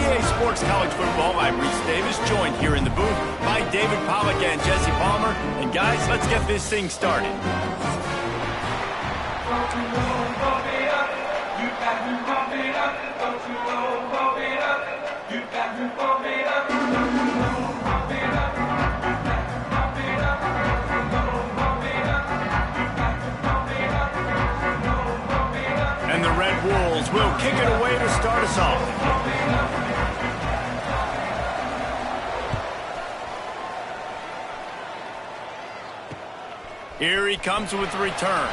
EA Sports College Football, I'm Reese Davis, joined here in the booth by David Pollack and Jesse Palmer. And guys, let's get this thing started. And the Red Wolves will kick it away to start us off. Here he comes with the return.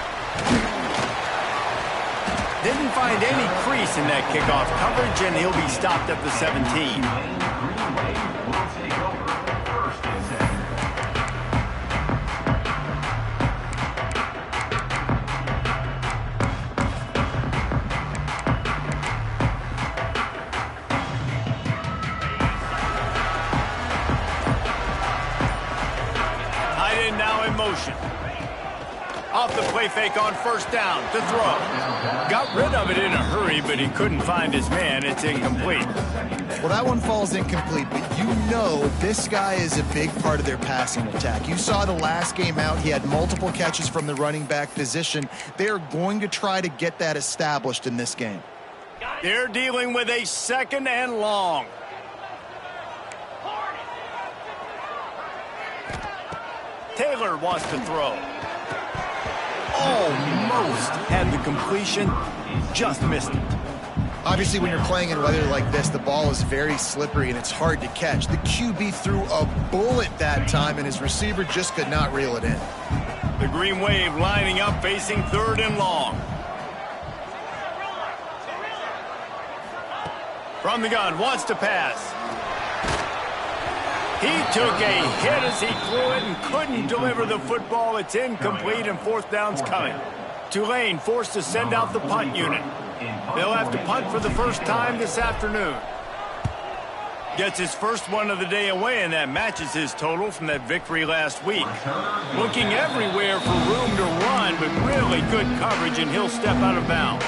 Didn't find any crease in that kickoff coverage, and he'll be stopped at the 17. Now in motion. Off the play fake on first down to throw. Got rid of it in a hurry, but he couldn't find his man. It's incomplete. Well, that one falls incomplete, but you know this guy is a big part of their passing attack. You saw the last game out. He had multiple catches from the running back position. They are going to try to get that established in this game. They're dealing with a second and long. Taylor wants to throw. Almost had the completion, just missed it. Obviously, when you're playing in weather like this, the ball is very slippery and it's hard to catch. The QB threw a bullet that time, and his receiver just could not reel it in. The Green Wave lining up, facing third and long. From the gun, wants to pass. He took a hit as he threw it and couldn't deliver the football. It's incomplete, and fourth down's coming. Tulane forced to send out the punt unit. They'll have to punt for the first time this afternoon. Gets his first one of the day away, and that matches his total from that victory last week. Looking everywhere for room to run, but really good coverage, and he'll step out of bounds.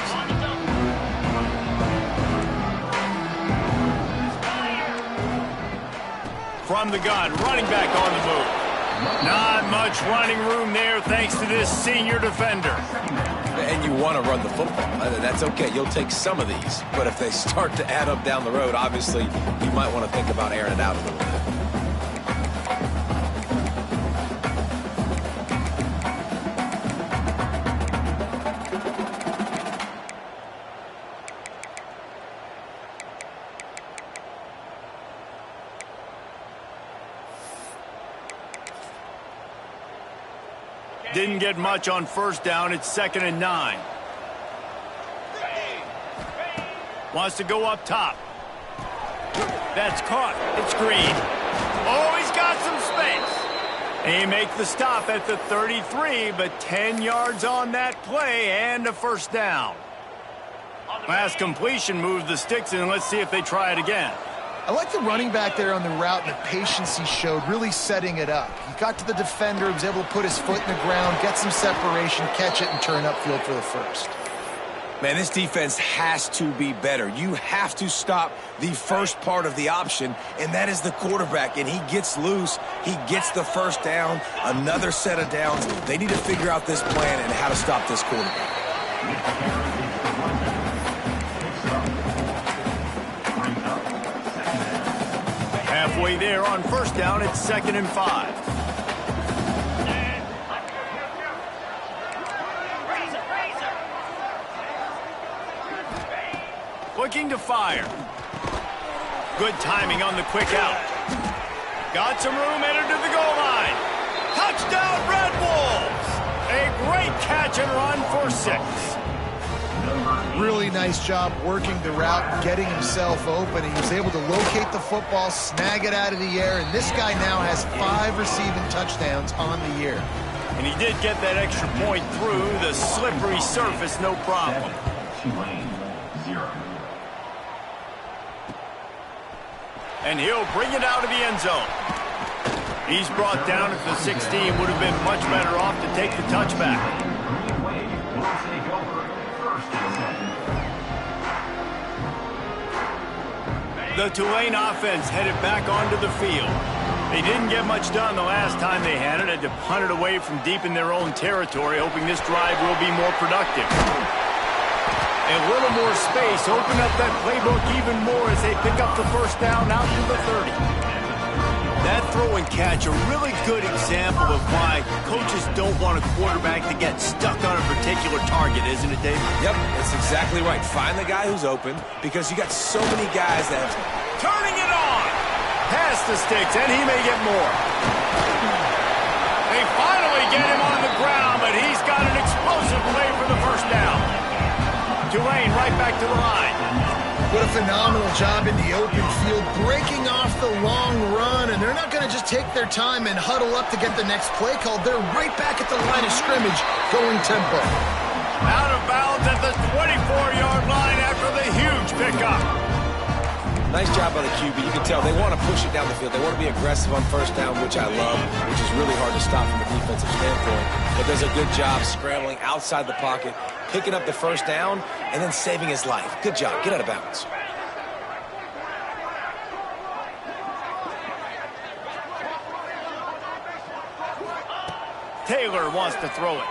From the gun, running back on the move. Not much running room there thanks to this senior defender. And you want to run the football. That's okay. You'll take some of these. But if they start to add up down the road, obviously, you might want to think about airing it out a little bit. Didn't get much on first down. It's 2nd and 9. Wants to go up top. That's caught. It's Green. Oh, he's got some space. They make the stop at the 33, but 10 yards on that play and a first down. Last completion moved the sticks in. Let's see if they try it again. I like the running back there on the route and the patience he showed, really setting it up. He got to the defender, was able to put his foot in the ground, get some separation, catch it, and turn upfield for the first. Man, this defense has to be better. You have to stop the first part of the option, and that is the quarterback. And he gets loose. He gets the first down, another set of downs. They need to figure out this plan and how to stop this quarterback. Halfway there on first down, it's 2nd and 5. Looking to fire. Good timing on the quick out. Got some room, headed to the goal line. Touchdown, Red Wolves! A great catch and run for 6. Really nice job working the route, getting himself open. He was able to locate the football, snag it out of the air, and this guy now has 5 receiving touchdowns on the year. And he did get that extra point through the slippery surface, no problem. And he'll bring it out of the end zone. He's brought down at the 16. Would have been much better off to take the touchback. The Tulane offense headed back onto the field. They didn't get much done the last time they had it. Had to punt it away from deep in their own territory, hoping this drive will be more productive. A little more space, open up that playbook even more as they pick up the first down out to the 30. That throw and catch, a really good example of why coaches don't want a quarterback to get stuck on a particular target, isn't it, Dave? Yep, that's exactly right. Find the guy who's open because you got so many guys that have... Turning it on! Pass the sticks, and he may get more. They finally get him on the ground, but he's got an explosive play for the first down. Tulane right back to the line. What a phenomenal job in the open field, breaking off the long run, and they're not going to just take their time and huddle up to get the next play called. They're right back at the line of scrimmage, going tempo. Out of bounds at the 24-yard line after the huge pickup. Nice job by the QB. You can tell they want to push it down the field. They want to be aggressive on first down, which I love, which is really hard to stop from a defensive standpoint. But does a good job scrambling outside the pocket, picking up the first down, and then saving his life. Good job. Get out of bounds. Taylor wants to throw it.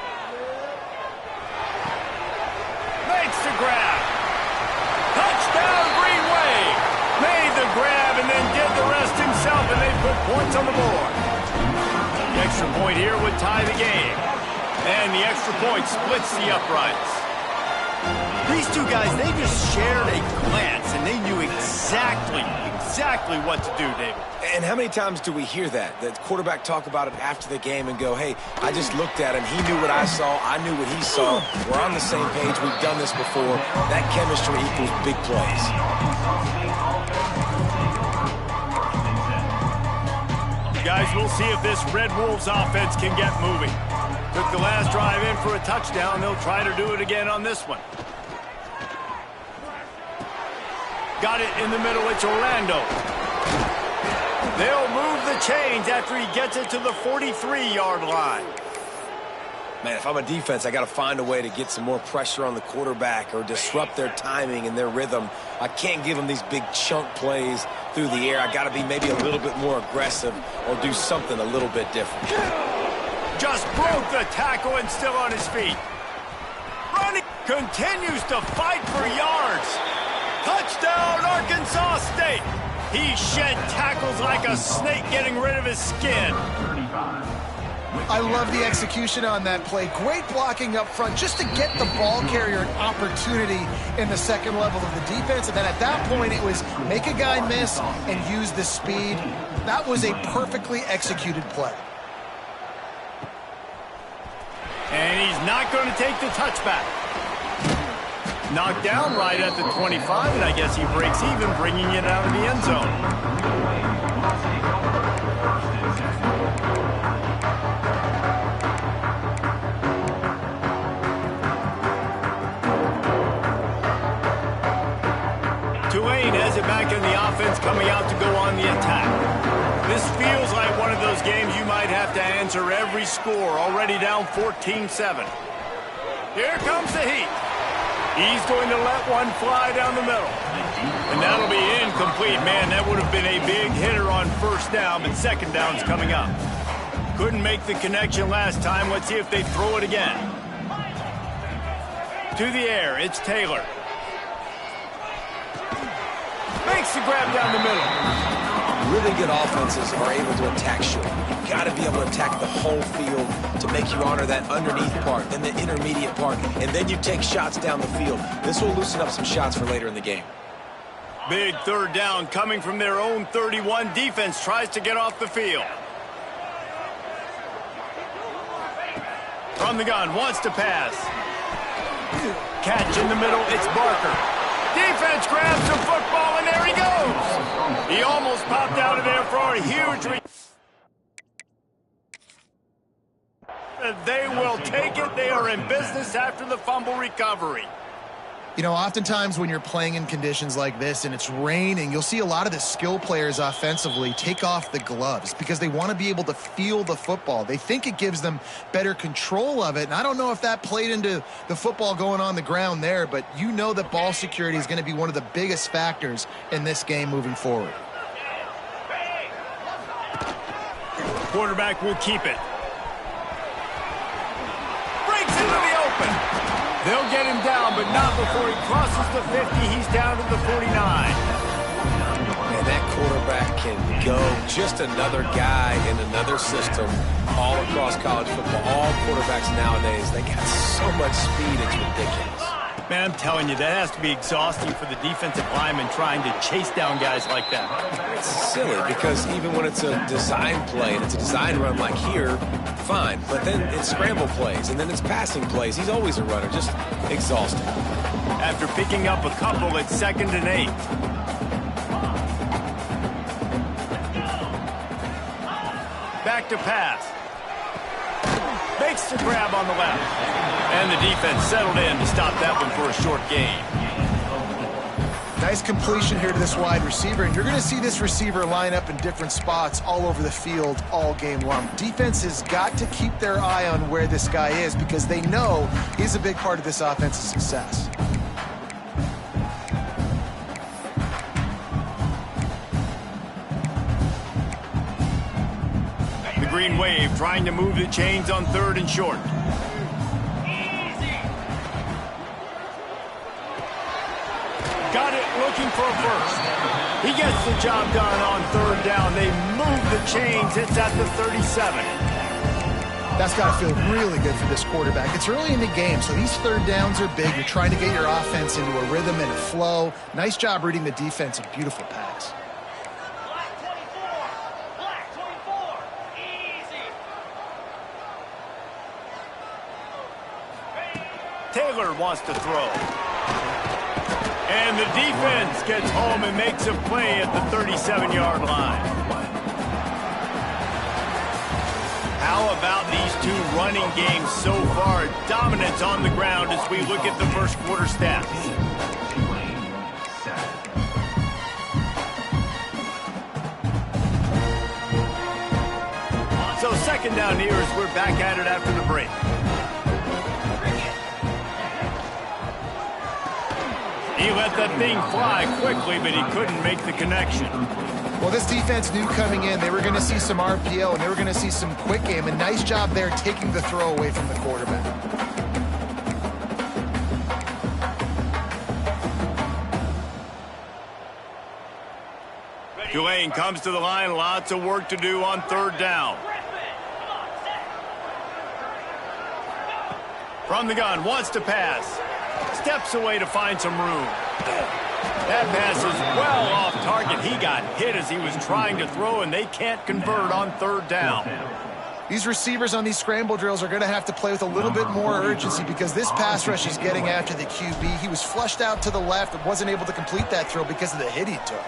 Makes the grab. Touchdown, Green Wave. Made the grab and then did the rest himself, and they put points on the board. The extra point here would tie the game. And the extra point splits the uprights. These two guys, they just shared a glance, and they knew exactly what to do, David. And how many times do we hear that? The quarterback talk about it after the game and go, hey, I just looked at him. He knew what I saw. I knew what he saw. We're on the same page. We've done this before. That chemistry equals big plays. Guys, we'll see if this Red Wolves offense can get moving. Took the last drive in for a touchdown. They'll try to do it again on this one. Got it in the middle. It's Orlando. They'll move the chains after he gets it to the 43-yard line. Man, if I'm a defense, I got to find a way to get some more pressure on the quarterback or disrupt their timing and their rhythm. I can't give them these big chunk plays through the air. I got to be maybe a little bit more aggressive or do something a little bit different. Just broke the tackle and still on his feet. Running continues to fight for yards. Touchdown, Arkansas State. He shed tackles like a snake getting rid of his skin. I love the execution on that play. Great blocking up front just to get the ball carrier an opportunity in the second level of the defense. And then at that point, it was make a guy miss and use the speed. That was a perfectly executed play. And he's not going to take the touchback. Knocked down right at the 25, and I guess he breaks even, bringing it out of the end zone. Tulane has it back in the offense, coming out to go on the attack. This feels like one of those games you might have to answer every score, already down 14-7. Here comes the heat. He's going to let one fly down the middle. And that'll be incomplete. Man, that would have been a big hitter on first down, but second down's coming up. Couldn't make the connection last time. Let's see if they throw it again. To the air, it's Taylor. Makes the grab down the middle. Really good offenses are able to attack short. You've got to be able to attack the whole field to make you honor that underneath part, then the intermediate part, and then you take shots down the field. This will loosen up some shots for later in the game. Big third down coming from their own 31. Defense tries to get off the field. From the gun, wants to pass. Catch in the middle, it's Barker. Defense grabs the football, and there he goes. He almost popped out of there for a huge... They will take it. They are in business after the fumble recovery. You know, oftentimes when you're playing in conditions like this and it's raining, you'll see a lot of the skill players offensively take off the gloves because they want to be able to feel the football. They think it gives them better control of it, and I don't know if that played into the football going on the ground there, but you know that ball security is going to be one of the biggest factors in this game moving forward. Quarterback will keep it. Breaks into the open. They'll get him down, but not before he crosses the 50. He's down to the 49. And that quarterback can go. Just another guy in another system all across college football. All quarterbacks nowadays, they got so much speed, it's ridiculous. Man, I'm telling you, that has to be exhausting for the defensive lineman trying to chase down guys like that. It's silly because even when it's a design play and it's a design run like here, fine. But then it's scramble plays and then it's passing plays. He's always a runner, just exhausting. After picking up a couple, it's 2nd and 8. Back to pass. Makes the grab on the left. And the defense settled in to stop that one for a short gain. Nice completion here to this wide receiver, and you're going to see this receiver line up in different spots all over the field all game long. Defense has got to keep their eye on where this guy is because they know he's a big part of this offense's success. The green wave trying to move the chains on 3rd and short. Got it, looking for a first. He gets the job done on 3rd down. They move the chains. It's at the 37. That's got to feel really good for this quarterback. It's early in the game, so these 3rd downs are big. You're trying to get your offense into a rhythm and a flow. Nice job reading the defense. A beautiful pass. Taylor wants to throw. And the defense gets home and makes a play at the 37-yard line. How about these two running games so far? Dominance on the ground as we look at the first quarter stats. So 2nd down here as we're back at it after the break. He let that thing fly quickly, but he couldn't make the connection. Well, this defense knew coming in they were going to see some RPO and they were going to see some quick game. And nice job there taking the throw away from the quarterback. Tulane comes to the line. Lots of work to do on 3rd down. From the gun, wants to pass. Steps away to find some room. That pass is well off target. He got hit as he was trying to throw, and they can't convert on 3rd down. These receivers on these scramble drills are going to have to play with a little bit more urgency because this pass rush is getting after the QB. He was flushed out to the left and wasn't able to complete that throw because of the hit he took.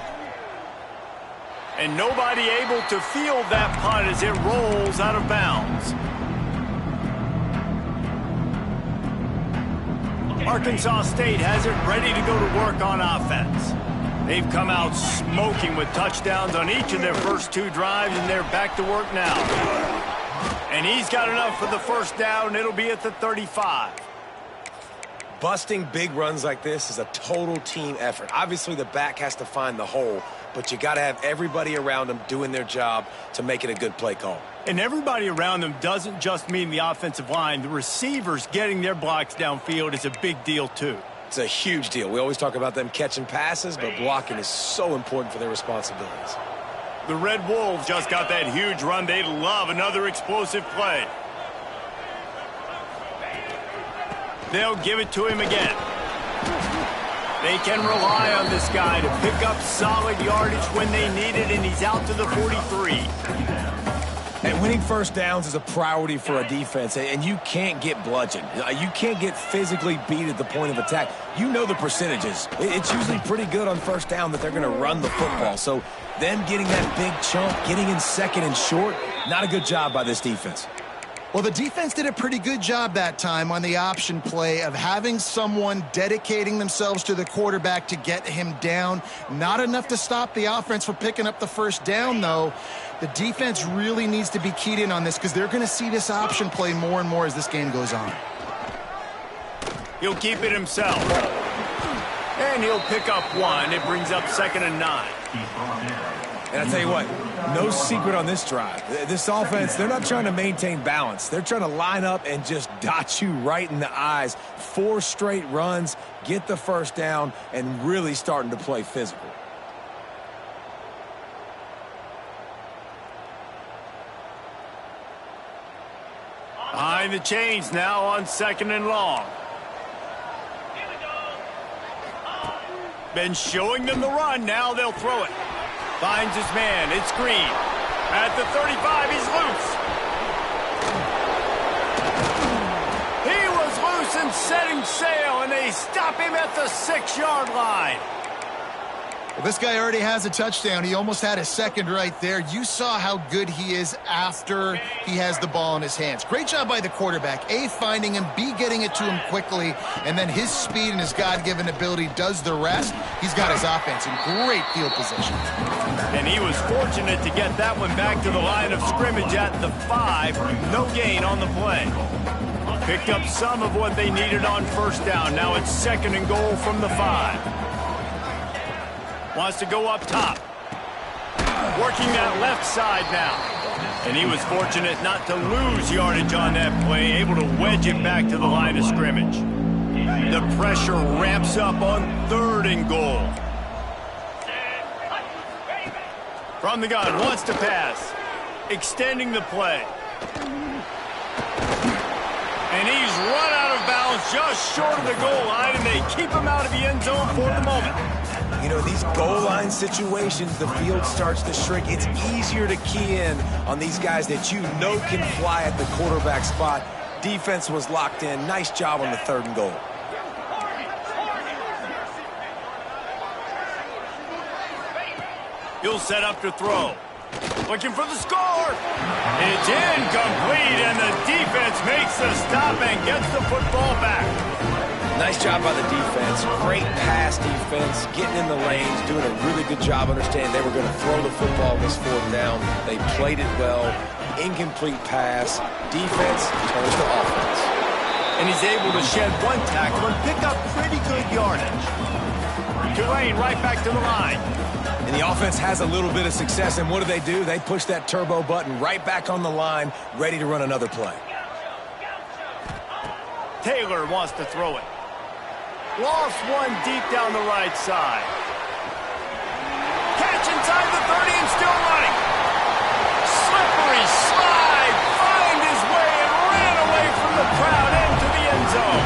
And nobody able to field that punt as it rolls out of bounds. Arkansas State has it ready to go to work on offense. They've come out smoking with touchdowns on each of their first 2 drives, and they're back to work now. And he's got enough for the first down. It'll be at the 35. Busting big runs like this is a total team effort. Obviously, the back has to find the hole, but you got to have everybody around them doing their job to make it a good play call. And everybody around them doesn't just mean the offensive line. The receivers getting their blocks downfield is a big deal, too. It's a huge deal. We always talk about them catching passes, but blocking is so important for their responsibilities. The Red Wolves just got that huge run. They love another explosive play. They'll give it to him again. They can rely on this guy to pick up solid yardage when they need it, and he's out to the 43. And winning first downs is a priority for a defense, and you can't get bludgeoned. You can't get physically beat at the point of attack. You know the percentages. It's usually pretty good on first down that they're going to run the football. So them getting that big chunk, getting in 2nd and short, not a good job by this defense. Well, the defense did a pretty good job that time on the option play of having someone dedicating themselves to the quarterback to get him down. Not enough to stop the offense from picking up the first down, though. The defense really needs to be keyed in on this because they're going to see this option play more and more as this game goes on. He'll keep it himself. And he'll pick up one. It brings up 2nd and 9. And I tell you what, no secret on this drive. This offense, they're not trying to maintain balance. They're trying to line up and just dot you right in the eyes. 4 straight runs, get the first down, and really starting to play physical. Behind the chains now on 2nd and long. Been showing them the run. Now they'll throw it. Finds his man. It's Green. At the 35, he's loose. He was loose and setting sail, and they stop him at the 6-yard line. Well, this guy already has a touchdown. He almost had a second right there. You saw how good he is after he has the ball in his hands. Great job by the quarterback. A, finding him, B, getting it to him quickly, and then his speed and his God-given ability does the rest. He's got his offense in great field position. And he was fortunate to get that one back to the line of scrimmage at the 5. No gain on the play. Picked up some of what they needed on first down. Now it's 2nd and goal from the 5. Wants to go up top. Working that left side now. And he was fortunate not to lose yardage on that play, able to wedge it back to the line of scrimmage. The pressure ramps up on 3rd and goal. From the gun, wants to pass. Extending the play. And he's run out of bounds just short of the goal line, and they keep him out of the end zone for the moment. You know, these goal line situations, the field starts to shrink. It's easier to key in on these guys that you know can fly at the quarterback spot. Defense was locked in. Nice job on the 3rd and goal. He'll set up to throw. Looking for the score. It's incomplete, and the defense makes the stop and gets the football back. Nice job by the defense. Great pass defense, getting in the lanes, doing a really good job understanding they were going to throw the football on this 4th down. They played it well. Incomplete pass. Defense turns to offense. And he's able to shed one tackle and pick up pretty good yardage. Tulane right back to the line. And the offense has a little bit of success, and what do? They push that turbo button right back on the line, ready to run another play. Taylor wants to throw it. Lost one deep down the right side. Catch inside the 30 and still running. Slippery slide. Find his way and ran away from the crowd into the end zone.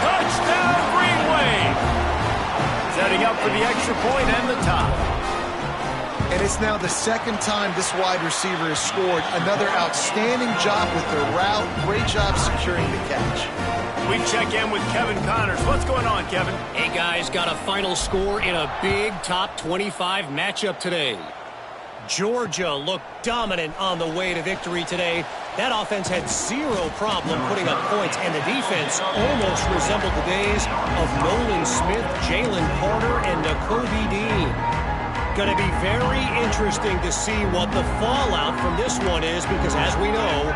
Touchdown, Green Wave. Setting up for the extra point and the tie. And it's now the 2nd time this wide receiver has scored. Another outstanding job with the route. Great job securing the catch. We check in with Kevin Connors. What's going on, Kevin? Hey, guys, got a final score in a big top 25 matchup today. Georgia looked dominant on the way to victory today. That offense had zero problem putting up points, and the defense almost resembled the days of Nolan Smith, Jalen Carter, and Nakobe Dean. Going to be very interesting to see what the fallout from this one is, because as we know,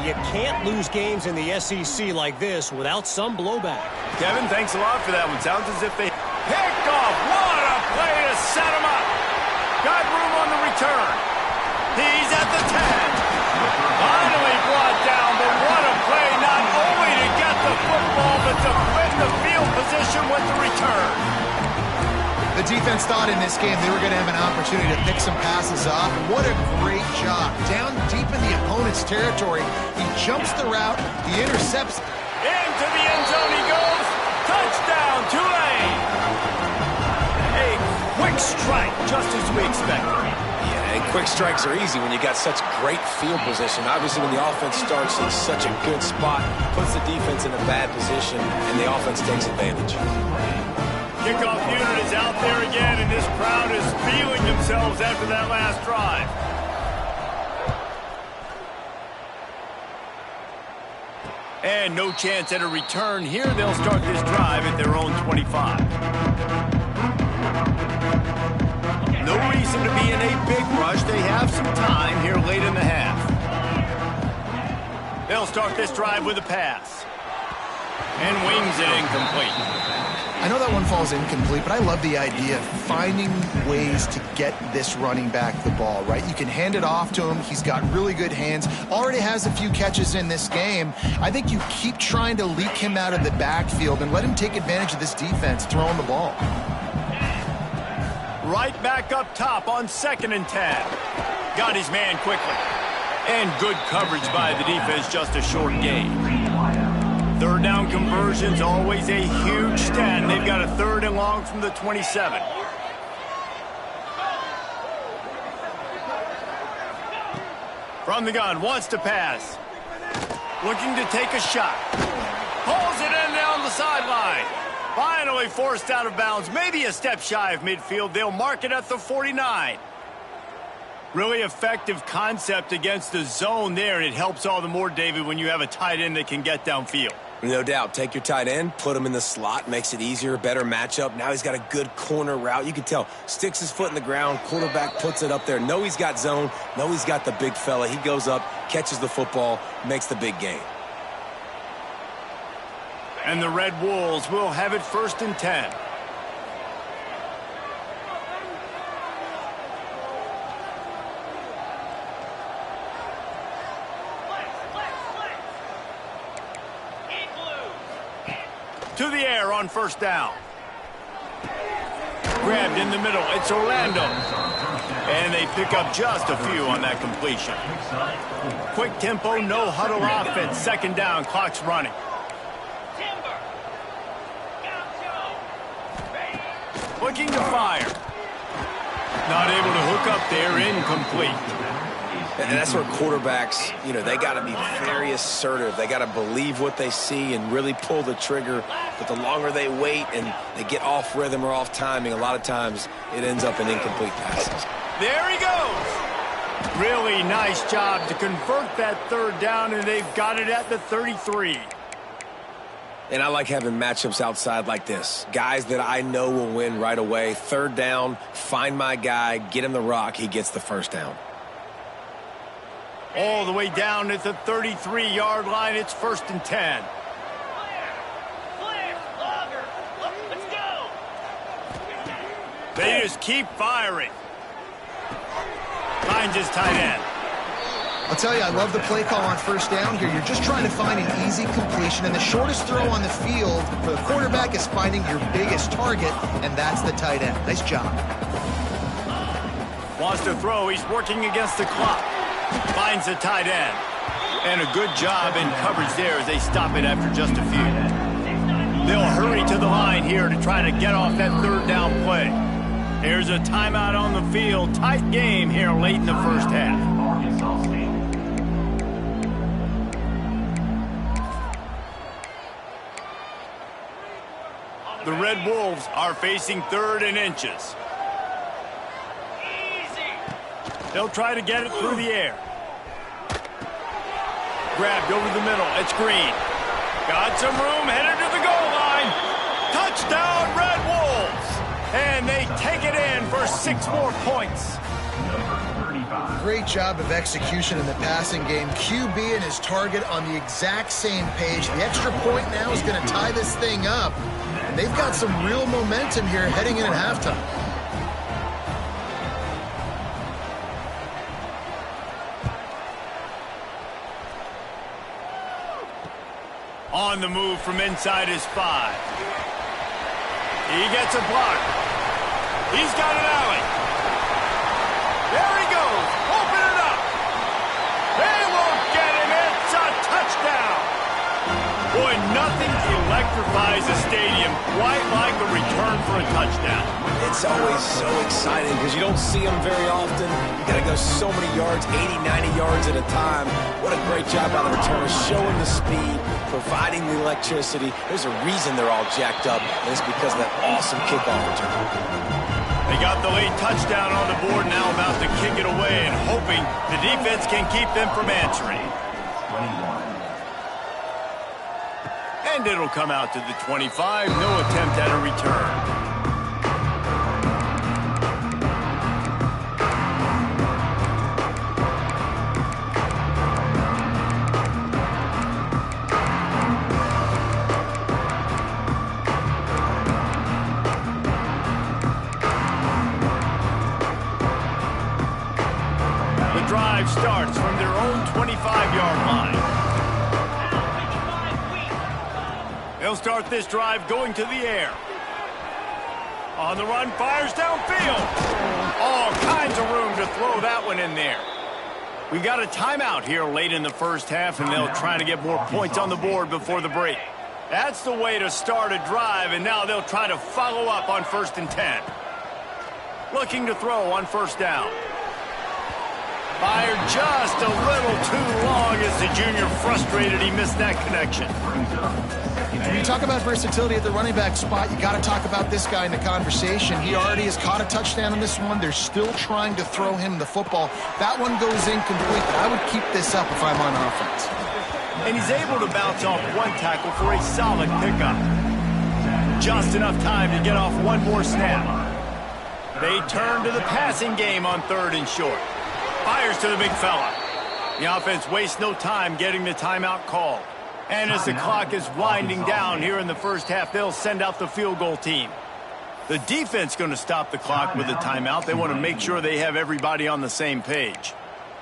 you can't lose games in the SEC like this without some blowback. Kevin, thanks a lot for that one. Sounds as if they picked off. What a play to set him up. Got room on the return. He's at the 10. Finally brought down, but what a play, not only to get the football, but to win the field position with the return. The defense thought in this game they were going to have an opportunity to pick some passes off. What a great job. Down deep in the opponent's territory. He jumps the route. He intercepts. Into the end zone he goes. Touchdown, Tulane. A quick strike, just as we expected. Yeah, and quick strikes are easy when you got such great field position. Obviously, when the offense starts in such a good spot, puts the defense in a bad position, and the offense takes advantage. Kickoff unit is out there again, and this crowd is feeling themselves after that last drive. And no chance at a return here. They'll start this drive at their own 25. No reason to be in a big rush. They have some time here late in the half. They'll start this drive with a pass. And wings it incomplete. I know that one falls incomplete, but I love the idea of finding ways to get this running back the ball, right? You can hand it off to him. He's got really good hands. Already has a few catches in this game. I think you keep trying to leak him out of the backfield and let him take advantage of this defense throwing the ball. Right back up top on 2nd and 10. Got his man quickly. And good coverage by the defense, just a short gain. 3rd down conversion's always a huge stat. They've got a 3rd and long from the 27. From the gun, wants to pass. Looking to take a shot. Pulls it in down the sideline. Finally forced out of bounds. Maybe a step shy of midfield. They'll mark it at the 49. Really effective concept against the zone there. It helps all the more, David, when you have a tight end that can get downfield. No doubt. Take your tight end, put him in the slot, makes it easier, better matchup. Now he's got a good corner route. You can tell, sticks his foot in the ground, quarterback puts it up there. Know he's got zone, know he's got the big fella. He goes up, catches the football, makes the big gain. And the Red Wolves will have it 1st and 10. To the air on 1st down. Grabbed in the middle. It's Orlando. And they pick up just a few on that completion. Quick tempo, no huddle offense. 2nd down, clock's running. Looking to fire. Not able to hook up there, incomplete. And that's where quarterbacks, they got to be very assertive. They got to believe what they see and really pull the trigger. But the longer they wait and they get off rhythm or off timing, a lot of times it ends up in incomplete passes. There he goes. Really nice job to convert that 3rd down, and they've got it at the 33. And I like having matchups outside like this. Guys that I know will win right away. 3rd down, find my guy, get him the rock, he gets the 1st down. All the way down at the 33-yard line. It's 1st and 10. Let's go. They just keep firing. Finds his tight end. I'll tell you, I love the play call on 1st down here. You're just trying to find an easy completion, and the shortest throw on the field for the quarterback is finding your biggest target, and that's the tight end. Nice job. Wants to throw. He's working against the clock. Finds the tight end. And a good job in coverage there as they stop it after just a few. They'll hurry to the line here to try to get off that 3rd down play. Here's a timeout on the field. Tight game here late in the 1st half. The Red Wolves are facing 3rd and inches. They'll try to get it through the air. Grabbed over the middle. It's Green. Got some room, headed to the goal line. Touchdown, Red Wolves. And they take it in for 6 more points. Great job of execution in the passing game. QB and his target on the exact same page. The extra point now is going to tie this thing up. And they've got some real momentum here heading in at halftime. On the move from inside his 5. He gets a block. He's got an alley. There he goes. Open it up. They won't get him. It's a touchdown. Boy, nothing electrifies a stadium quite like a return for a touchdown. It's always so exciting because you don't see them very often. You got to go so many yards, 80, 90 yards at a time. What a great job by the returner, showing the speed, providing the electricity. There's a reason they're all jacked up, and it's because of that awesome kickoff return. They got the late touchdown on the board, now about to kick it away and hoping the defense can keep them from answering. And it'll come out to the 25. No attempt at a return. Drive starts from their own 25-yard line. They'll start this drive going to the air. On the run, fires downfield. All kinds of room to throw that one in there. We got a timeout here late in the first half, and they'll try to get more points on the board before the break. That's the way to start a drive, and now they'll try to follow up on 1st and 10. Looking to throw on 1st down. Fired just a little too long as the junior frustrated he missed that connection. When you talk about versatility at the running back spot, you got to talk about this guy in the conversation. He already has caught a touchdown on this one. They're still trying to throw him the football. That one goes incomplete, but I would keep this up if I'm on offense. And he's able to bounce off one tackle for a solid pickup. Just enough time to get off one more snap. They turn to the passing game on 3rd and short. Fires to the big fella. The offense wastes no time getting the timeout call. And as the clock is winding down here in the first half, they'll send out the field goal team. The defense going to stop the clock with a timeout. They want to make sure they have everybody on the same page.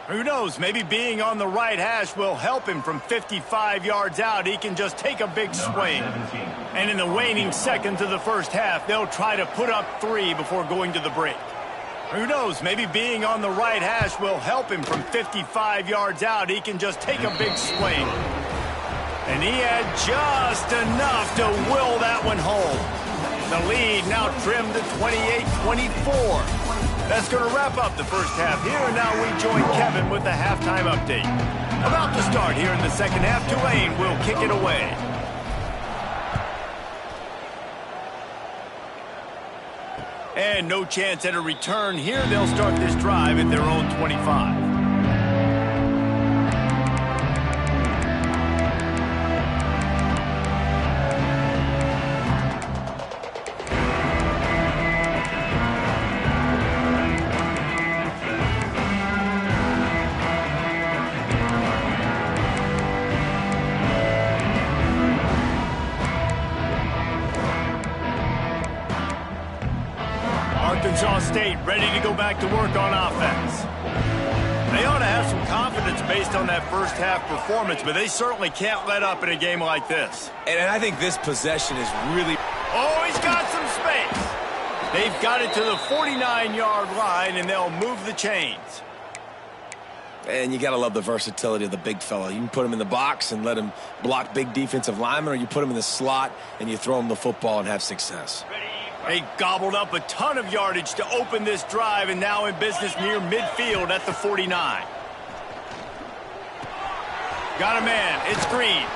Who knows, maybe being on the right hash will help him from 55 yards out. He can just take a big swing. And in the waning seconds of the first half, they'll try to put up 3 before going to the break. Who knows, maybe being on the right hash will help him from 55 yards out. He can just take a big swing. And he had just enough to will that one home. The lead now trimmed to 28-24. That's going to wrap up the first half here. And now we join Kevin with the halftime update. About to start here in the second half, Tulane will kick it away. And no chance at a return here. They'll start this drive at their own 25. Arkansas State ready to go back to work on offense. They ought to have some confidence based on that first half performance, but they certainly can't let up in a game like this. And I think this possession is really... Oh, he's got some space. They've got it to the 49-yard line, and they'll move the chains. And you got to love the versatility of the big fella. You can put him in the box and let him block big defensive linemen, or you put him in the slot and you throw him the football and have success. They gobbled up a ton of yardage to open this drive, and now in business near midfield at the 49. Got a man. It's Green.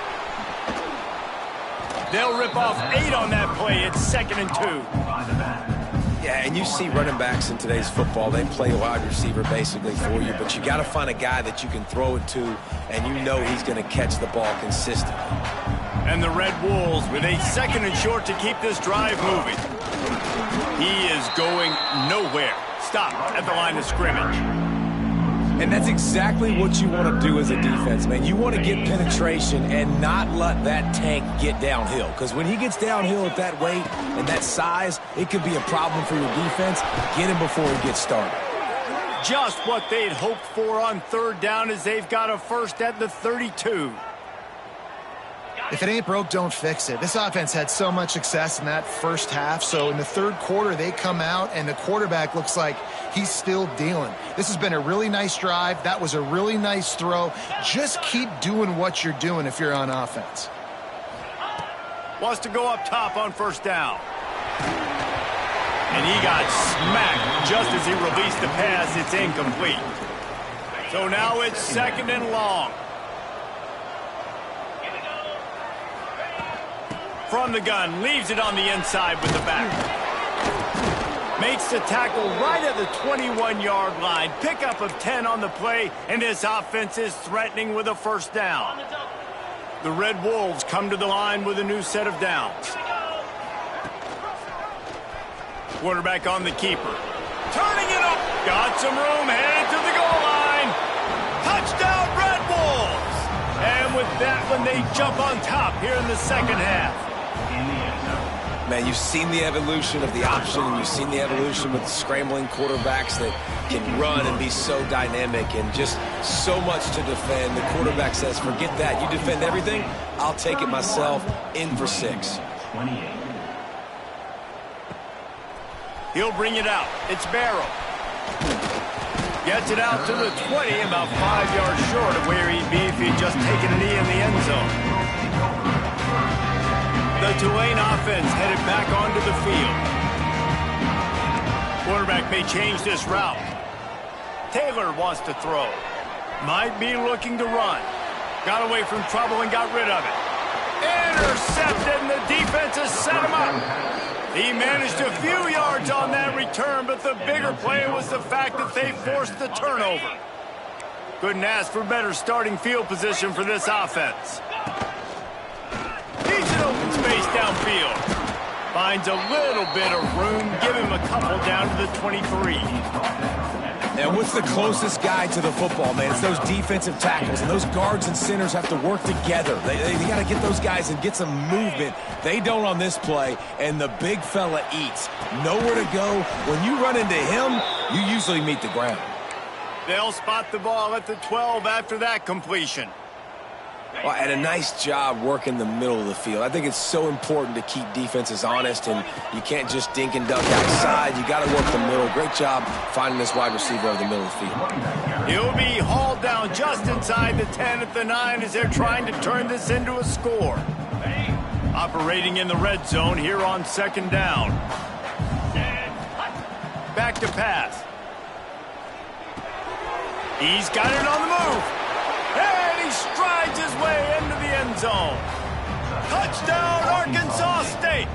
They'll rip off 8 on that play. It's 2nd and 2. Yeah, and you see running backs in today's football, they play a wide receiver basically for you, but you got to find a guy that you can throw it to, and you know he's going to catch the ball consistently. And the Red Wolves with a 2nd and short to keep this drive moving. He is going nowhere. Stop at the line of scrimmage. And that's exactly what you want to do as a defense, man. You want to get penetration and not let that tank get downhill. Because when he gets downhill at that weight and that size, it could be a problem for your defense. Get him before he gets started. Just what they'd hoped for on 3rd down as they've got a first at the 32. If it ain't broke, don't fix it. This offense had so much success in that first half, so in the 3rd quarter, they come out, and the quarterback looks like he's still dealing. This has been a really nice drive. That was a really nice throw. Just keep doing what you're doing if you're on offense. Wants to go up top on 1st down. And he got smacked just as he released the pass. It's incomplete. So now it's 2nd and long. From the gun, leaves it on the inside with the back. Makes the tackle right at the 21-yard line. Pickup of 10 on the play, and this offense is threatening with a 1st down. The Red Wolves come to the line with a new set of downs. Quarterback on the keeper. Turning it up. Got some room, headed to the goal line. Touchdown, Red Wolves! And with that one, they jump on top here in the second half. Man, you've seen the evolution of the option, and you've seen the evolution with the scrambling quarterbacks that can run and be so dynamic and just so much to defend. The quarterback says, forget that. You defend everything, I'll take it myself. In for 6. He'll bring it out. It's Barrow. Gets it out to the 20, about 5 yards short of where he'd be if he'd just taken a knee in the end zone. The Tulane offense headed back onto the field. Quarterback may change this route. Taylor wants to throw. Might be looking to run. Got away from trouble and got rid of it. Intercepted, and the defense has set him up. He managed a few yards on that return, but the bigger play was the fact that they forced the turnover. Couldn't ask for better starting field position for this offense. He's in open space downfield. Finds a little bit of room. Give him a couple down to the 23. And what's the closest guy to the football, man? It's those defensive tackles, and those guards and centers have to work together. They got to get those guys and get some movement. They don't on this play, and the big fella eats. Nowhere to go. When you run into him, you usually meet the ground. They'll spot the ball at the 12 after that completion. Well, and a nice job working the middle of the field. I think it's so important to keep defenses honest, and you can't just dink and dunk outside. You got to work the middle. Great job finding this wide receiver over the middle of the field. He'll be hauled down just inside the 10 at the 9 as they're trying to turn this into a score. Operating in the red zone here on second down. Back to pass. He's got it on the move. And he strides his way into the end zone. Touchdown, Arkansas State.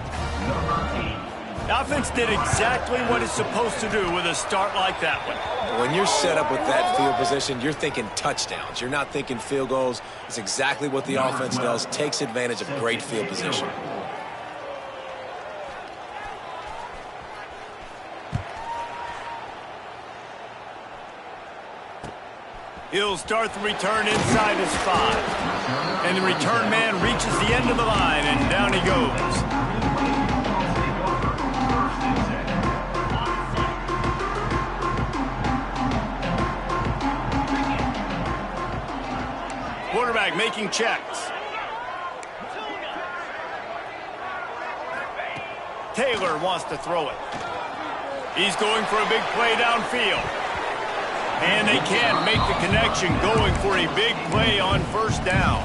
The offense did exactly what it's supposed to do with a start like that one. When you're set up with that field position, you're thinking touchdowns. You're not thinking field goals. It's exactly what the offense does. Takes advantage of great field position. He'll start the return inside his 5. And the return man reaches the end of the line, and down he goes. Quarterback making checks. Taylor wants to throw it. He's going for a big play downfield. And they can't make the connection, going for a big play on first down.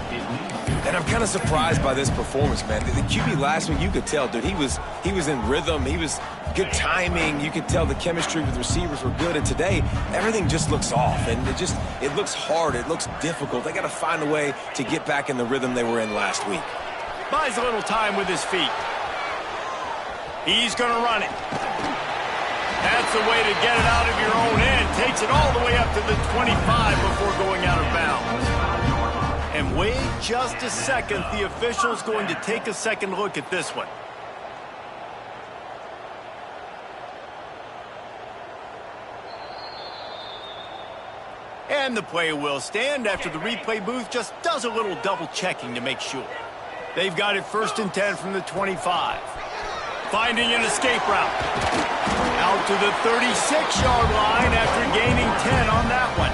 And I'm kind of surprised by this performance, man. The QB last week, you could tell, dude, he was in rhythm. He was good timing. You could tell the chemistry with the receivers were good. And today, everything just looks off. And it looks hard. It looks difficult. They got to find a way to get back in the rhythm they were in last week. Buys a little time with his feet. He's going to run it. That's the way to get it out of your own end. Takes it all the way up to the 25 before going out of bounds. And wait just a second. The official's going to take a second look at this one. And the play will stand after the replay booth just does a little double checking to make sure. They've got it 1st and 10 from the 25. Finding an escape route. Out to the 36-yard line after gaining 10 on that one.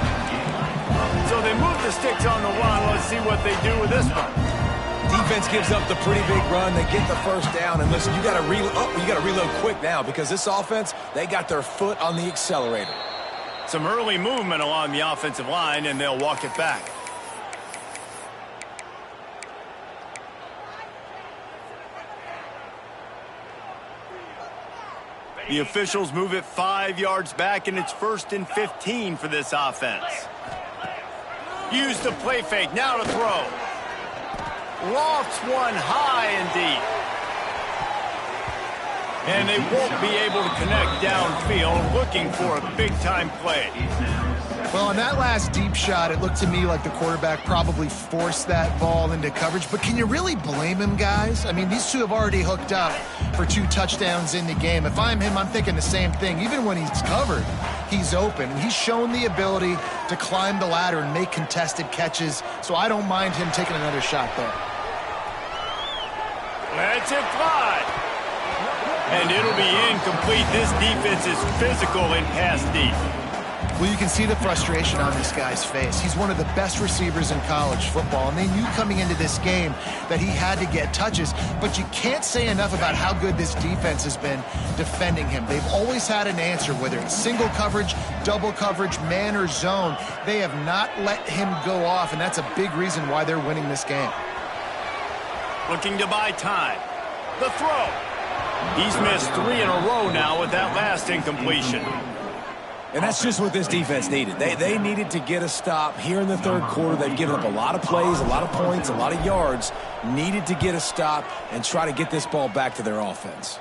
So they move the sticks on the run. Let's see what they do with this one. Defense gives up the pretty big run. They get the first down. And listen, you got to reload quick now because this offense, they got their foot on the accelerator. Some early movement along the offensive line, and they'll walk it back. The officials move it 5 yards back, and it's 1st and 15 for this offense. Use the play fake, now to throw. Lofts one high and deep. And they won't be able to connect downfield, looking for a big-time play. Well, on that last deep shot, it looked to me like the quarterback probably forced that ball into coverage. But can you really blame him, guys? I mean, these two have already hooked up for 2 touchdowns in the game. If I'm him, I'm thinking the same thing. Even when he's covered, he's open. And he's shown the ability to climb the ladder and make contested catches. So I don't mind him taking another shot there. Let's it fly. And it'll be incomplete. This defense is physical in pass deep. Well, you can see the frustration on this guy's face. He's one of the best receivers in college football, and they knew coming into this game that he had to get touches, but you can't say enough about how good this defense has been defending him. They've always had an answer, whether it's single coverage, double coverage, man or zone. They have not let him go off, and that's a big reason why they're winning this game. Looking to buy time. The throw. He's missed 3 in a row now with that last incompletion. And that's just what this defense needed. They needed to get a stop here in the third quarter. They've given up a lot of plays, a lot of points, a lot of yards. Needed to get a stop and try to get this ball back to their offense.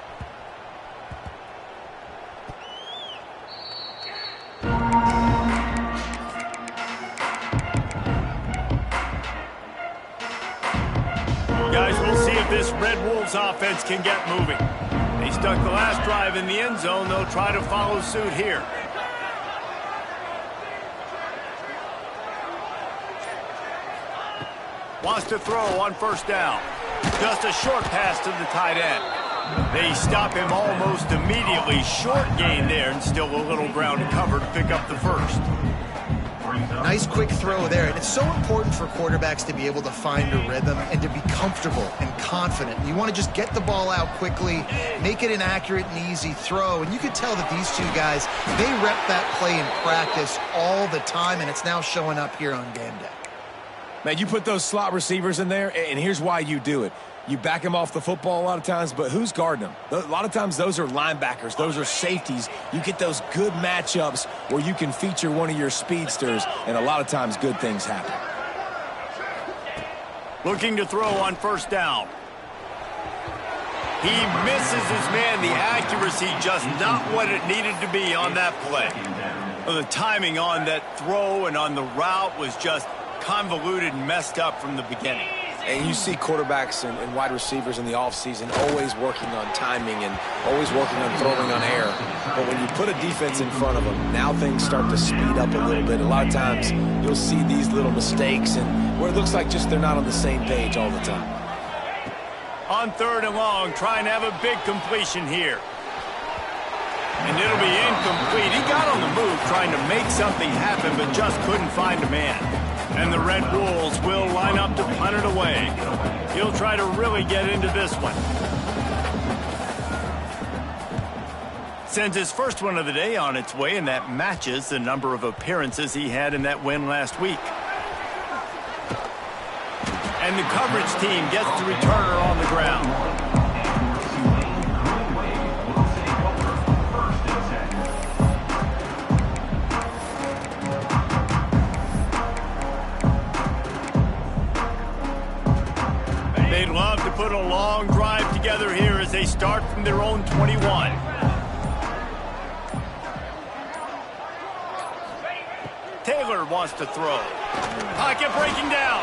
Guys, we'll see if this Red Wolves offense can get moving. They stuck the last drive in the end zone. They'll try to follow suit here. Wants to throw on first down. Just a short pass to the tight end. They stop him almost immediately. Short gain there, and still a little ground to cover to pick up the first. Nice quick throw there. And it's so important for quarterbacks to be able to find a rhythm and to be comfortable and confident. You want to just get the ball out quickly, make it an accurate and easy throw. And you could tell that these two guys, they rep that play in practice all the time, and it's now showing up here on game day. Man, you put those slot receivers in there, and here's why you do it. You back them off the football a lot of times, but who's guarding them? A lot of times those are linebackers. Those are safeties. You get those good matchups where you can feature one of your speedsters, and a lot of times good things happen. Looking to throw on first down. He misses his man. The accuracy just not what it needed to be on that play. Well, the timing on that throw and on the route was just convoluted and messed up from the beginning. And you see quarterbacks and wide receivers in the offseason always working on timing and always working on throwing on air. But when you put a defense in front of them, now things start to speed up a little bit. A lot of times you'll see these little mistakes and where it looks like just they're not on the same page all the time. On third and long, trying to have a big completion here. And it'll be incomplete. He got on the move trying to make something happen, but just couldn't find a man. And the Red Wolves will line up to punt it away. He'll try to really get into this one. Sends his first one of the day on its way, and that matches the number of appearances he had in that win last week. And the coverage team gets the returner on the ground. They'd love to put a long drive together here as they start from their own 21. Taylor wants to throw. Pocket breaking down.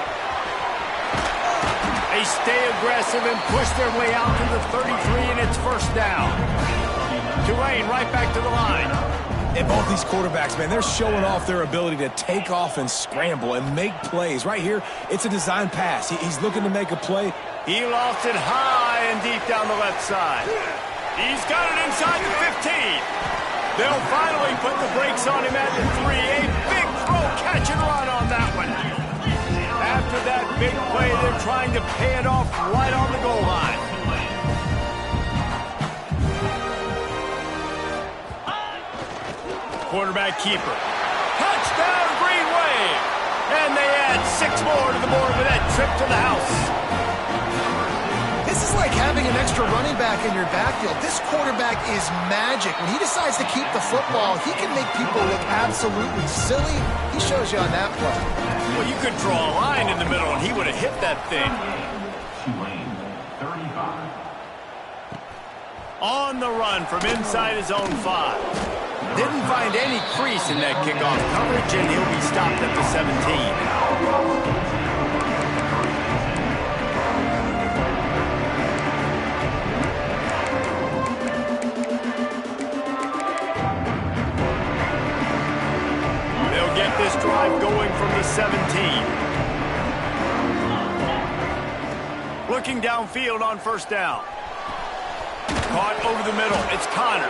They stay aggressive and push their way out to the 33, and it's first down. Tulane right back to the line. And both these quarterbacks, man, they're showing off their ability to take off and scramble and make plays. Right here, it's a design pass. He's looking to make a play. He lost it high and deep down the left side. He's got it inside the 15. They'll finally put the brakes on him at the 3. A big throw, catch and run on that one. After that big play, they're trying to pay it off right on the goal line. Quarterback keeper. Touchdown, Green Wave. And they add 6 more to the board with that trip to the house. This is like having an extra running back in your backfield. This quarterback is magic. When he decides to keep the football, he can make people look absolutely silly. He shows you on that play. Well, you could draw a line in the middle, and he would have hit that thing. On the run from inside his own 5. Didn't find any crease in that kickoff coverage, and he'll be stopped at the 17. Get this drive going from the 17. Looking downfield on first down. Caught over the middle. It's Connor.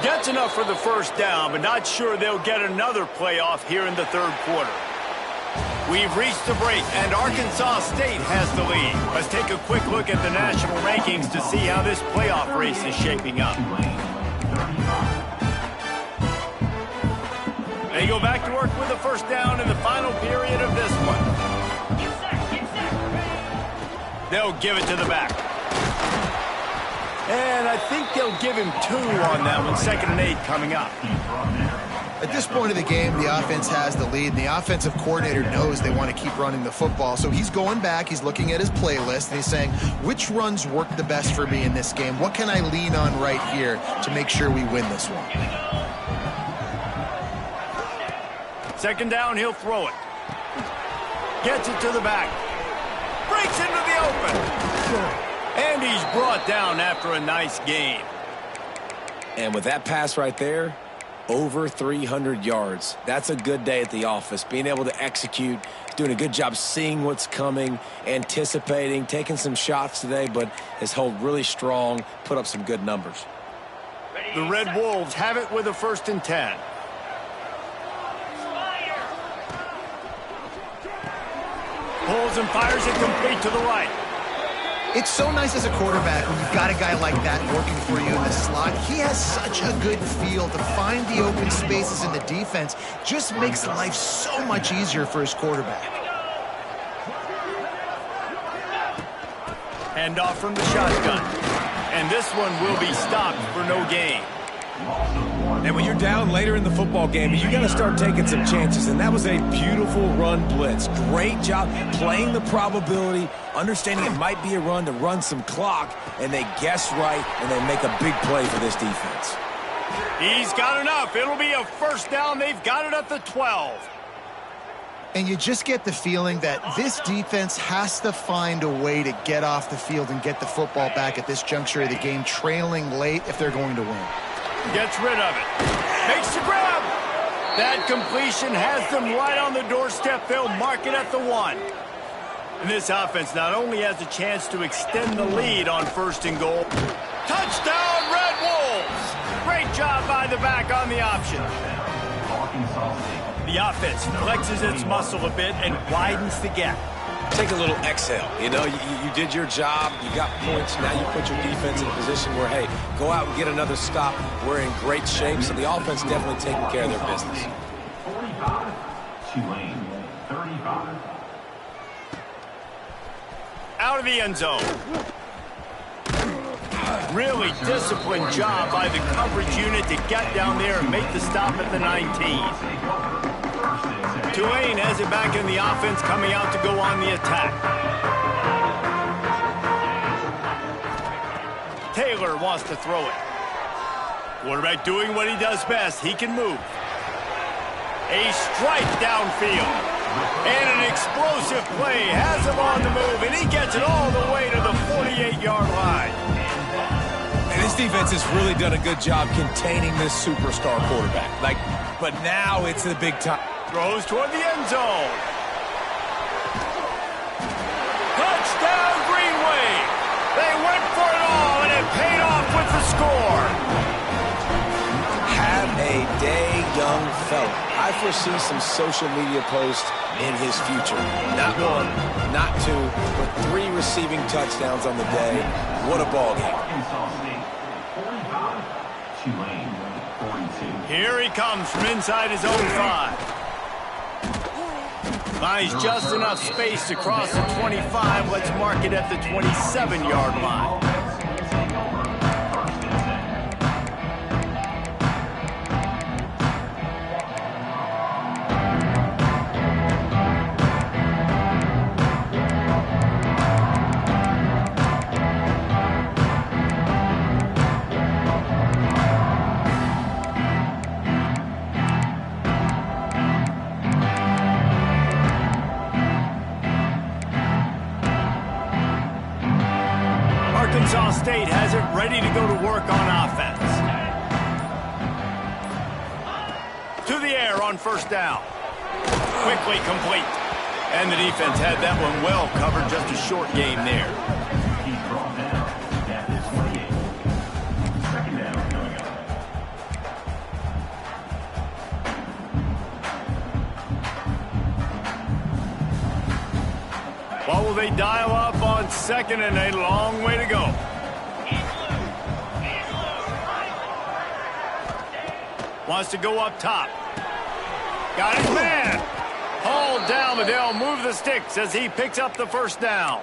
Gets enough for the first down, but not sure they'll get another playoff here in the third quarter. We've reached the break, and Arkansas State has the lead. Let's take a quick look at the national rankings to see how this playoff race is shaping up. They go back to work with the first down in the final period of this one. They'll give it to the back. And I think they'll give him 2 on that one. 2nd and 8 coming up. At this point of the game, the offense has the lead, and the offensive coordinator knows they want to keep running the football. So he's going back, he's looking at his playlist, and he's saying, which runs work the best for me in this game? What can I lean on right here to make sure we win this one? 2nd down, he'll throw it. Gets it to the back. Breaks into the open. And he's brought down after a nice game. And with that pass right there, over 300 yards. That's a good day at the office. Being able to execute, doing a good job seeing what's coming, anticipating, taking some shots today, but has held really strong, put up some good numbers. The Red Wolves have it with a 1st and 10. Pulls and fires it complete to the right. It's so nice as a quarterback when you've got a guy like that working for you in the slot. He has such a good feel to find the open spaces in the defense. Just makes life so much easier for his quarterback. Hand off from the shotgun. And this one will be stopped for no gain. And when you're down later in the football game, you got to start taking some chances. And that was a beautiful run blitz. Great job playing the probability, understanding it might be a run to run some clock, and they guess right, and they make a big play for this defense. He's got enough. It'll be a 1st down. They've got it at the 12. And you just get the feeling that this defense has to find a way to get off the field and get the football back at this juncture of the game, trailing late if they're going to win. Gets rid of it. Makes the grab. That completion has them right on the doorstep. They'll mark it at the 1. And this offense not only has a chance to extend the lead on 1st and goal. Touchdown, Red Wolves! Great job by the back on the option. The offense flexes its muscle a bit and widens the gap. Take a little exhale. You know, you did your job. You got points. Now you put your defense in a position where, hey, go out and get another stop. We're in great shape. So the offense definitely taking care of their business. 45, Tulane, 35. Out of the end zone. Really disciplined job by the coverage unit to get down there and make the stop at the 19. Tulane has it back in the offense, coming out to go on the attack. Taylor wants to throw it. Quarterback doing what he does best. He can move. A strike downfield. And an explosive play has him on the move, and he gets it all the way to the 48-yard line. And this defense has really done a good job containing this superstar quarterback. But now it's the big time. Throws toward the end zone. Touchdown, Greenway. They went for it all, and it paid off with the score. Have a day, young fella. I foresee some social media posts in his future. Not 1, not 2, but 3 receiving touchdowns on the day. What a ball game. Here he comes from inside his own 5. Finds just enough space to cross the 25. Let's mark it at the 27-yard line. ready to go to work on offense. To the air on first down. Quickly complete. And the defense had that one well covered, just a short game there. He's brought down at the 28. Second down coming up. What will they dial up on second and a long way to go? Wants to go up top. Got his man. Hauled down, but they'll move the sticks as he picks up the first down.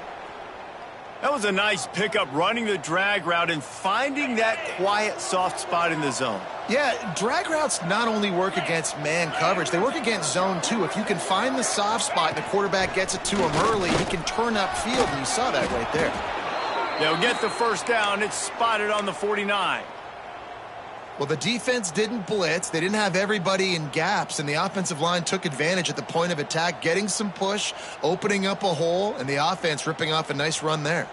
That was a nice pickup, running the drag route and finding that quiet, soft spot in the zone. Yeah, drag routes not only work against man coverage, they work against zone too. If you can find the soft spot and the quarterback gets it to him early, he can turn upfield, and you saw that right there. They'll get the first down. It's spotted on the 49. Well, the defense didn't blitz. They didn't have everybody in gaps, and the offensive line took advantage at the point of attack, getting some push, opening up a hole, and the offense ripping off a nice run there.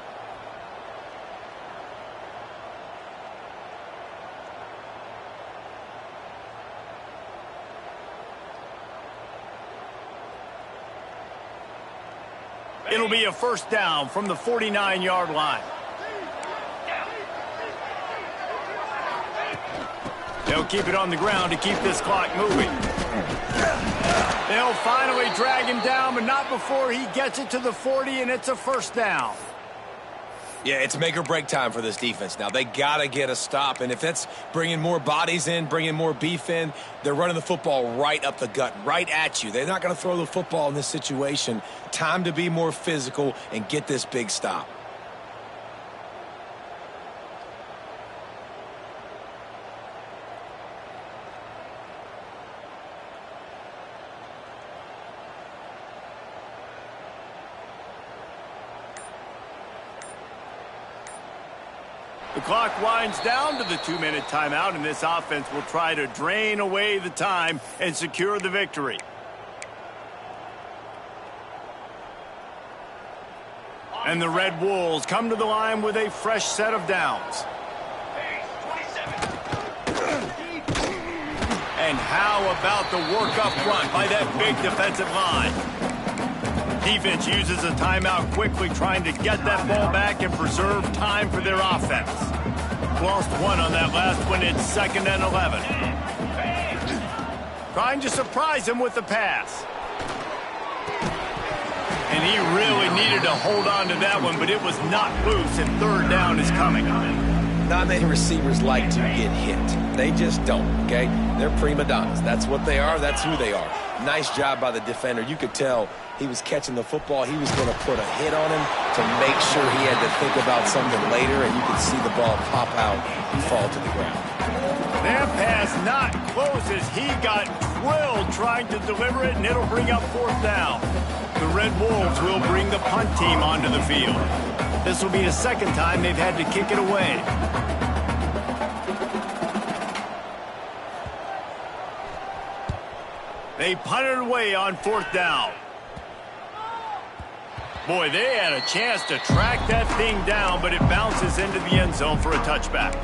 It'll be a first down from the 49-yard line. They'll keep it on the ground to keep this clock moving. They'll finally drag him down, but not before he gets it to the 40, and it's a first down. Yeah, it's make or break time for this defense now. They got to get a stop, and if that's bringing more bodies in, bringing more beef in, they're running the football right up the gut, right at you. They're not going to throw the football in this situation. Time to be more physical and get this big stop. The clock winds down to the 2-minute timeout, and this offense will try to drain away the time and secure the victory. And the Red Wolves come to the line with a fresh set of downs. And how about the work up front by that big defensive line? Defense uses a timeout quickly, trying to get that ball back and preserve time for their offense. Lost one on that last one. It's 2nd and 11. Trying to surprise him with the pass. And he really needed to hold on to that one, but it was not loose, and third down is coming. Not many receivers like to get hit. They just don't, okay? They're prima donnas. That's what they are. That's who they are. Nice job by the defender. You could tell he was catching the football. He was going to put a hit on him to make sure he had to think about something later, and you could see the ball pop out and fall to the ground. That pass not close as he got drilled trying to deliver it, and it'll bring up fourth down. The Red Wolves will bring the punt team onto the field. This will be the second time they've had to kick it away. They punted away on fourth down. Boy, they had a chance to track that thing down, but it bounces into the end zone for a touchback.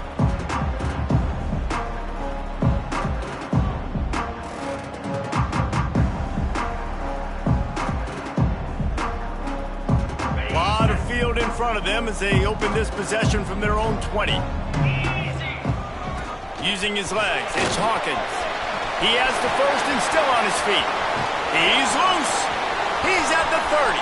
A lot of field in front of them as they open this possession from their own 20. Using his legs, it's Hawkins. He has the first and still on his feet. He's loose. He's at the 30.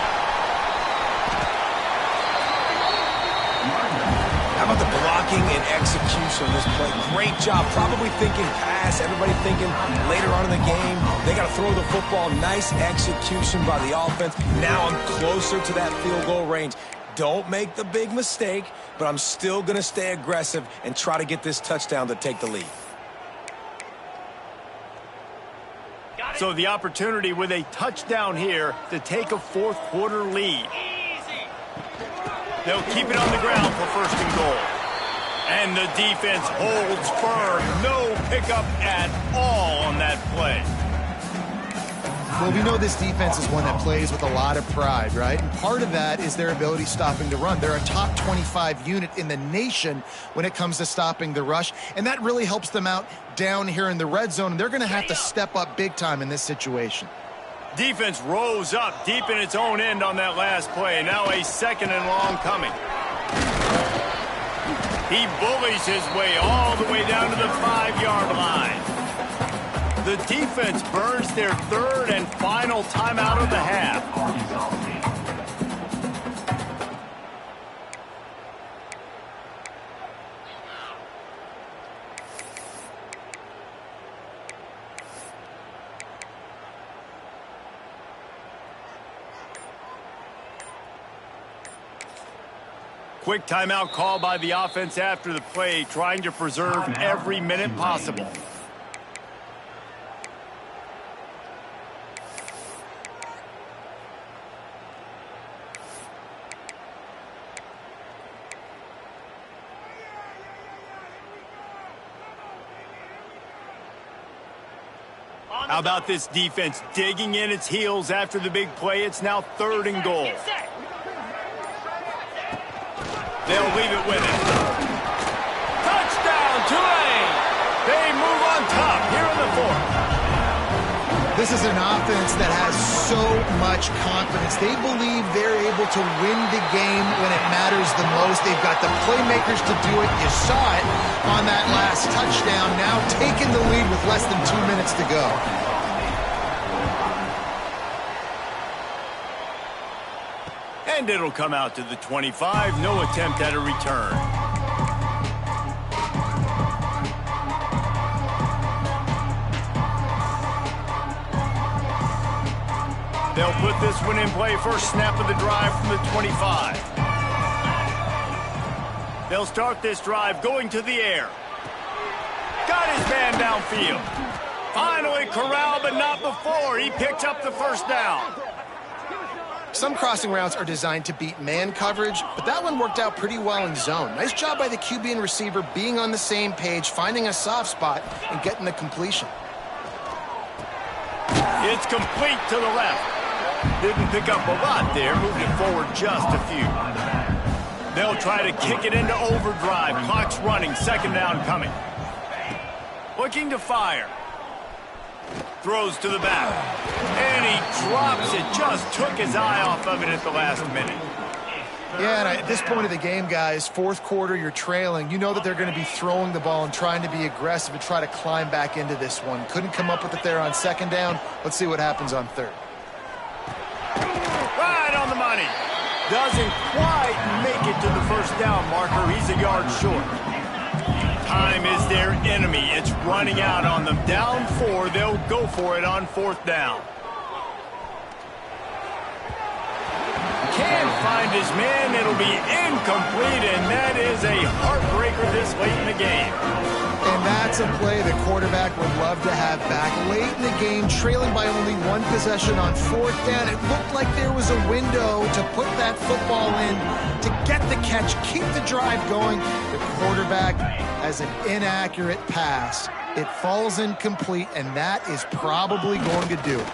How about the blocking and execution of this play? Great job. Probably thinking pass. Everybody thinking later on in the game, they got to throw the football. Nice execution by the offense. Now I'm closer to that field goal range. Don't make the big mistake, but I'm still going to stay aggressive and try to get this touchdown to take the lead. So the opportunity with a touchdown here to take a fourth quarter lead. They'll keep it on the ground for first and goal. And the defense holds firm. No pickup at all on that play. Well, we know this defense is one that plays with a lot of pride, right? And part of that is their ability stopping the run. They're a top 25 unit in the nation when it comes to stopping the rush, and that really helps them out down here in the red zone, and they're going to have to step up big time in this situation. Defense rose up deep in its own end on that last play. Now a 2nd and long coming. He bullies his way all the way down to the 5-yard line. The defense burns their 3rd and final timeout of the half. Quick timeout call by the offense after the play, trying to preserve every minute possible. How about this defense digging in its heels after the big play? It's now 3rd and goal. They'll leave it with him. Touchdown, Tulane! They move on top here in the 4th. This is an offense that has so much confidence. They believe they're able to win the game when it matters the most. They've got the playmakers to do it. You saw it on that last touchdown. Now taking the lead with less than 2 minutes to go. And it'll come out to the 25. No attempt at a return. They'll put this one in play. First snap of the drive from the 25. They'll start this drive going to the air. Got his man downfield. Finally corralled, but not before. He picked up the first down. Some crossing routes are designed to beat man coverage, but that one worked out pretty well in zone. Nice job by the QB and receiver being on the same page, finding a soft spot, and getting the completion. It's complete to the left. Didn't pick up a lot there, moved it forward just a few. They'll try to kick it into overdrive. Clock's running, 2nd down coming. Looking to fire. Throws to the back. And he drops it. Just took his eye off of it at the last minute. Yeah, and at this point of the game, guys, 4th quarter, you're trailing. You know that they're going to be throwing the ball and trying to be aggressive and try to climb back into this one. Couldn't come up with it there on 2nd down. Let's see what happens on 3rd. Right on the money. Doesn't quite make it to the first down marker. He's a yard short. Time is their enemy. It's running out on them. Down 4. They'll go for it on 4th down. Can't find his man. It'll be incomplete, and that is a heartbreaker this late in the game. And that's a play the quarterback would love to have back. Late in the game, trailing by only 1 possession on 4th down. It looked like there was a window to put that football in, to get the catch, keep the drive going. The quarterback has an inaccurate pass. It falls incomplete, and that is probably going to do it.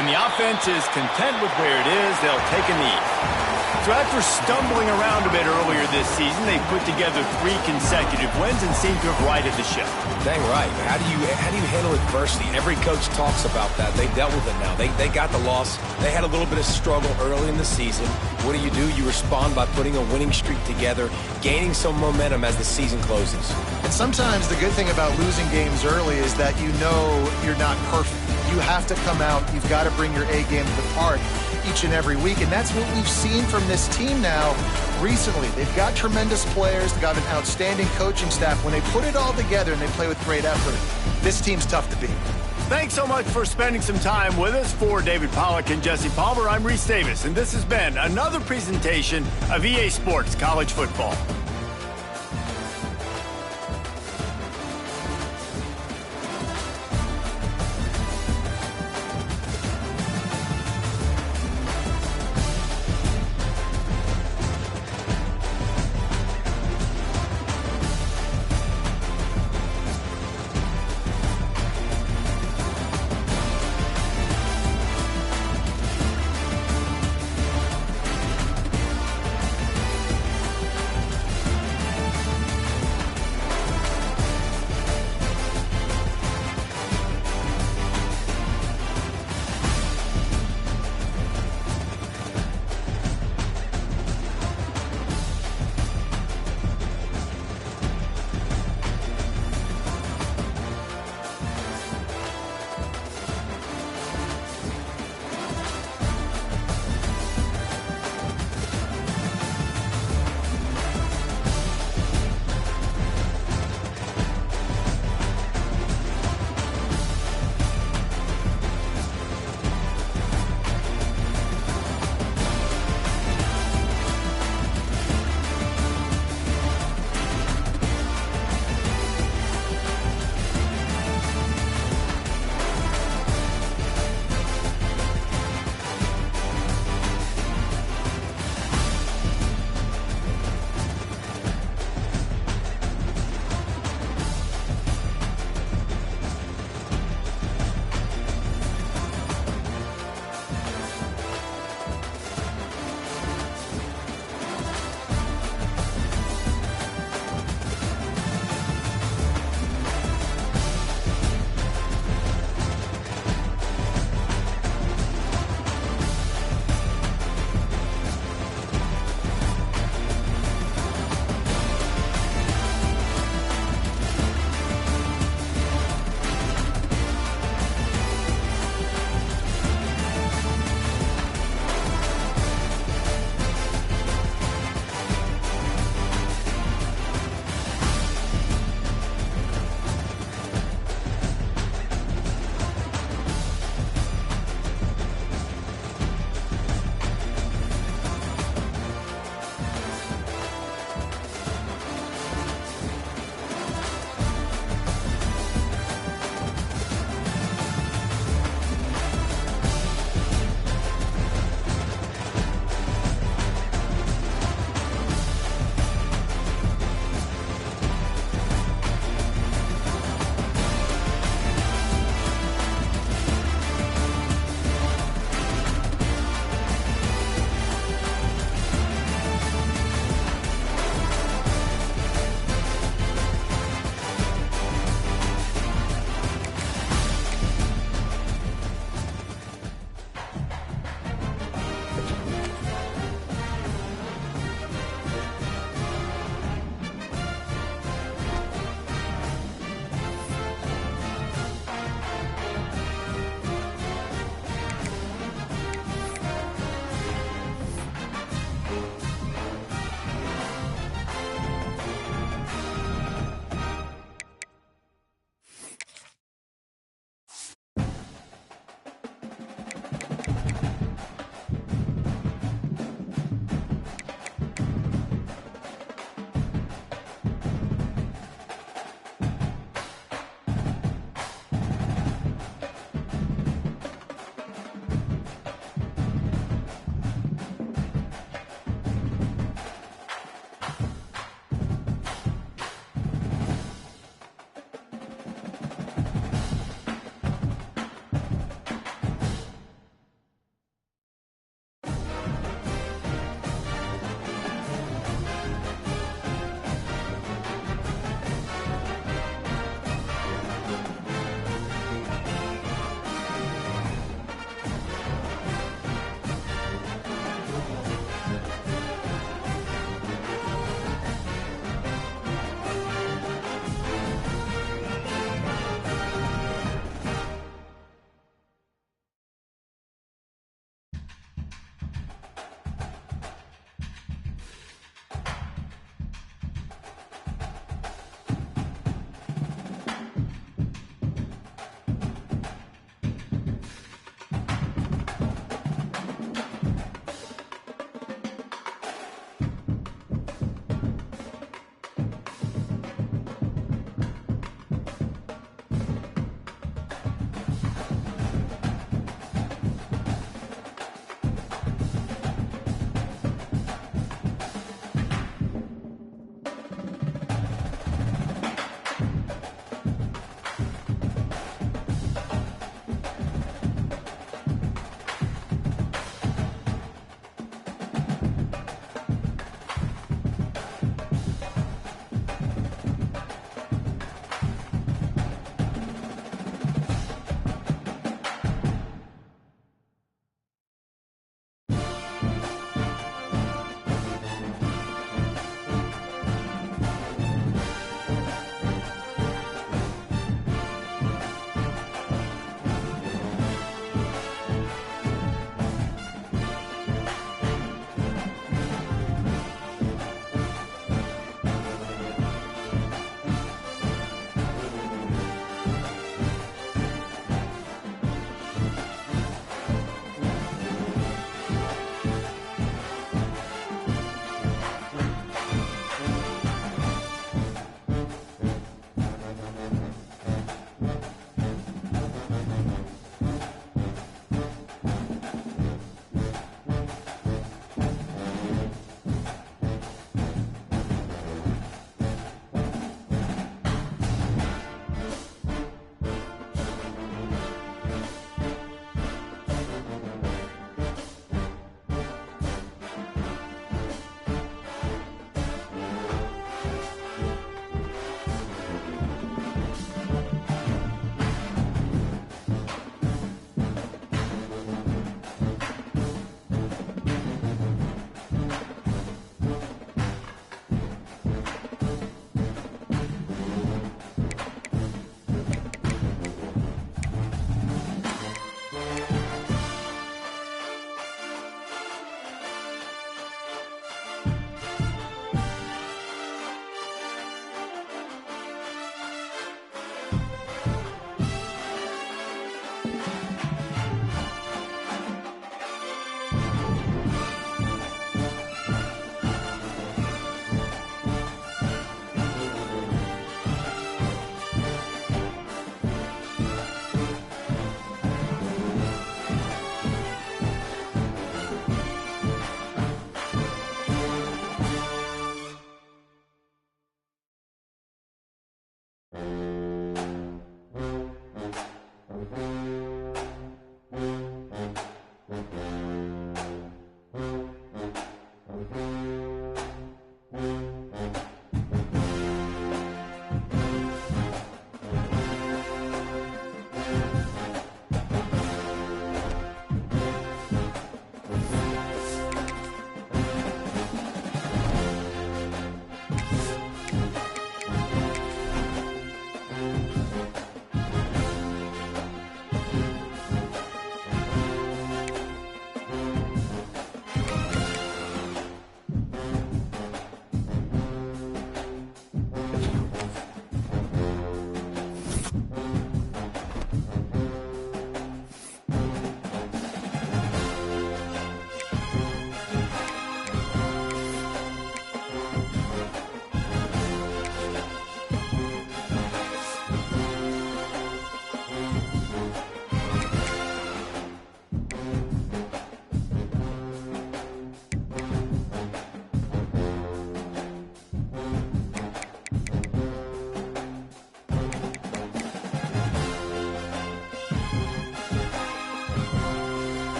And the offense is content with where it is. They'll take a knee. So after stumbling around a bit earlier this season, they put together 3 consecutive wins and seem to have righted the ship. Dang right. How do you handle adversity? Every coach talks about that. They dealt with it now. They got the loss. They had a little bit of struggle early in the season. What do? You respond by putting a winning streak together, gaining some momentum as the season closes. And sometimes the good thing about losing games early is that you know you're not perfect. You have to come out. You've got to bring your A game to the park each and every week, and that's what we've seen from this team now recently. They've got tremendous players. They've got an outstanding coaching staff. When they put it all together and they play with great effort, this team's tough to beat. Thanks so much for spending some time with us. For David Pollack and Jesse Palmer, I'm Reese Davis, and this has been another presentation of EA Sports College Football.